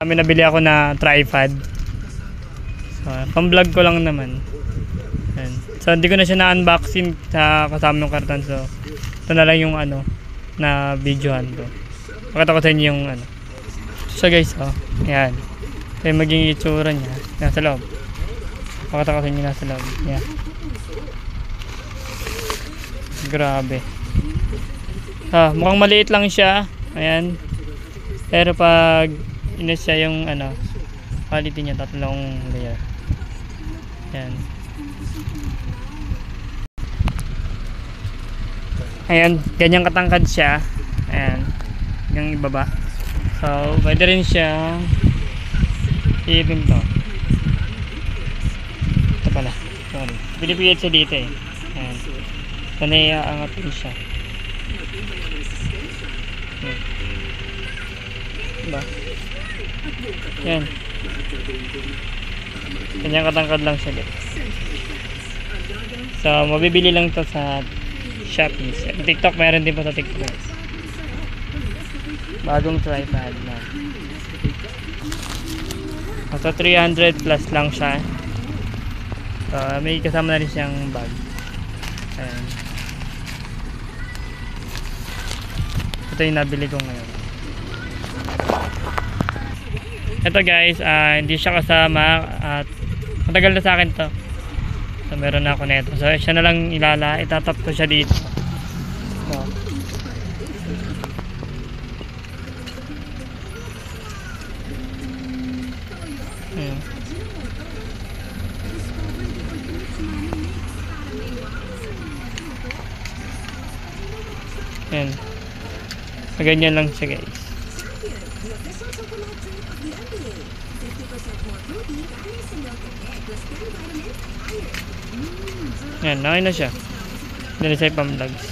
Kami nabili ako na tripod. So, pang-vlog ko lang naman. Ayan. So, hindi ko na siya na-unboxing sa kasama ng karton. So, ito na lang yung ano, na videohan ko. Pakita ko sa inyo yung ano. So, guys, oh. Ayan. Ito yung maging itsura niya. Nasa loob. Pakita ko sa inyo nasa loob. Ayan. Grabe. Mukhang maliit lang siya. Ayan. Pero pag inis siya yung ano, quality niya, tatlong layer. Ayan. Ayan, ganyan katangkad siya. Ayan. Yung ibaba. So, pwede rin siya i-even to. Ito pala. Sorry. Pilipigit siya dito eh. Ayan. Sanay aangat din siya. Ayan. Diba? Ayan. Ganyan katangkad lang siya dito. So, mabibili lang to sa Shopee. TikTok, meron din po sa TikTok. Bagong tripod na. So, 300 plus lang siya. So, may kasama na rin siyang bag. Ayan. Ito yung nabili ko ngayon. Ito guys, hindi siya kasama at matagal na sa akin to. So, meron na ako nito. So, siya na lang itatap ko siya dito. So, ayan. So, ganyan lang siya guys. Ayan, okay na siya. Hindi na siya pang vlogs.